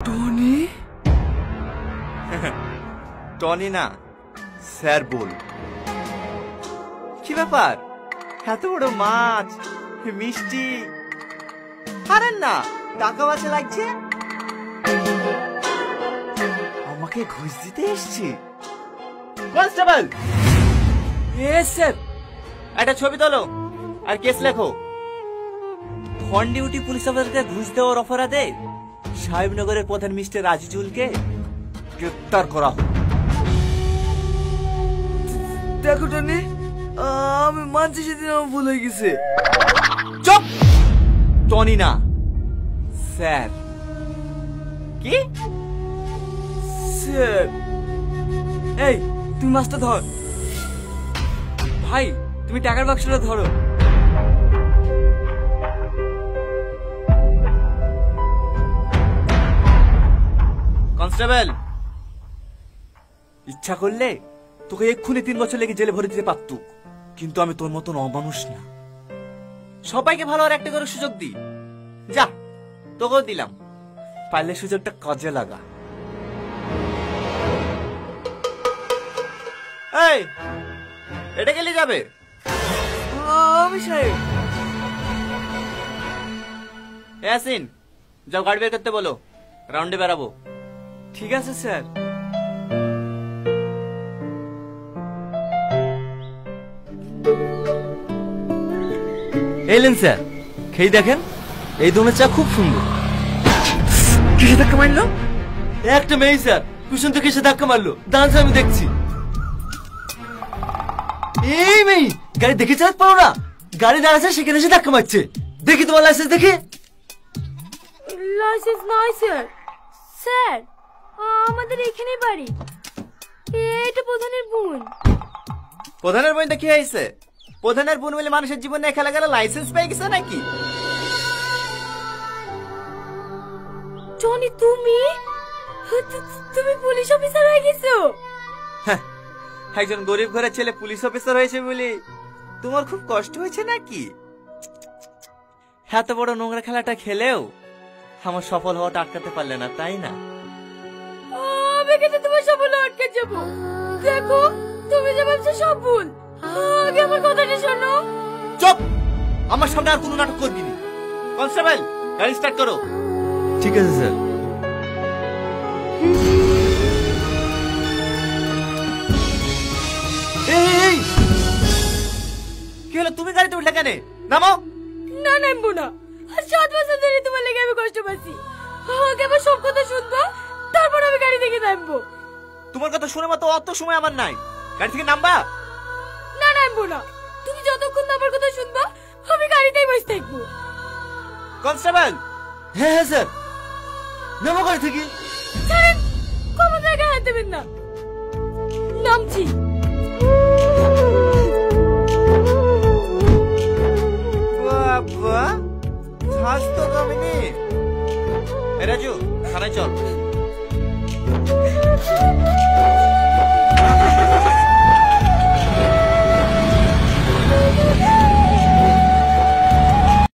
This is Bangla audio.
টনি? টনি না, স্যার বল। কি ব্যাপার, এত বড় মাছ, মিষ্টি, আরে না টাকা বাঁচা লাগছে। আমাকে ঘুষ দিতে এসছি? কনস্টেবল! স্যার, একটা ছবি তোলো আর কেস লেখো। অন ডিউটি পুলিশ অফিসারকে ঘুষ দেওয়ার অপরাধে সাহেবনগরের প্রধান মিস্টার আজিজুলকে গ্রেপ্তার করা হোক। দেখো টনি, আমি মানছি সেদিন আমার ভুল হয়ে গেছে। চুপ! টনি না, স্যার। কি স্যার? এই তুমি মাছটা ধর। ভাই তুমি টাকার বাক্সটা ধরো। কনস্টেবল, ইচ্ছা করলে তোকে এক্ষুনি 3 বছর লেগে জেলে ভরে দিতে পারত, কিন্তু আমি তোর মতন অমানুষ না। সবাইকে ভালো আর একটা করে সুযোগ দি। যা, তোকেও দিলাম, পারলে সুযোগটা কাজে লাগা। এই, এটা গেলে যাবে? আমি সাহেব। ইয়াসিন, যাও গাড়ি বের করতে বলো, রাউন্ডে বেরাবো। ঠিক আছে স্যার। এলেন স্যার, খেয়ে দেখেন, এই ধরনের চা খুব সুন্দর। কিসে ধাক্কা মারলো? একটা মেয়ে স্যার, কুসুম তো কিসে ধাক্কা মারলো, দাঁড়ান আমি দেখছি। এই মেয়ে গাড়ি দেখে চালাতে পারো না? গাড়ি দাঁড়াচ্ছে সেখানে এসে ধাক্কা মারছে। দেখি তোমার লাইসেন্স, দেখি। লাইসেন্স নয় স্যার। স্যার, আমাদের এখানেই বাড়ি। এটা প্রধানের বোন। প্রধানের বোনটা কি হয়েছে? প্রধানের বোন বলে মানুষের জীবনে খেলা গেলে লাইসেন্স পেয়ে গেছে নাকি? টনি, তুমি তুমি পুলিশ অফিসার হয়ে গেছো? একজন গরিব ঘরের ছেলে পুলিশ অফিসার হয়েছে বলে তোমার খুব কষ্ট হয়েছে নাকি? এত বড় নোংরা খেলাটা খেলেও আমার সফল হওয়াটা আটকাতে পারলে না, তাই না? আমি কিন্তু তোমার সফল আটকে যাব। দেখো, তুমি যে ভাবছো সব ভুল। আগে আমার কথাটা শোনো। চুপ! আমার সামনে আর কোনো নাটক করবি না। কনস্টেবল, গাড়ি স্টার্ট করো। ঠিক আছে স্যার। এই, কি হলো, তুমি গাড়িতে উঠলে কেন? নামো। না, নামবো না। 7 বছর ধরে তোমার লেগে আমি কষ্ট পাচ্ছি। আগে আমার সব কথা শুনবো, তারপর আমি গাড়ি থেকে নামবো। তোমার কথা শুনে মতো অত সময় আমার নাই। গাড়ি থেকে নামবা? না, নামবো না। তুমি যতক্ষণ না আমার কথা শুনবা, আমি গাড়িতেই বসে থাকবো। কনস্টেবল! হ্যাঁ হ্যাঁ স্যার, নামো গাড়ি থেকে। ছাড়েন, ক্ষমতায় গায়ে হাত দেবেন না। নামছি। বাবা, শ্বাস তো কমেনি। রাজু, থানায় চল।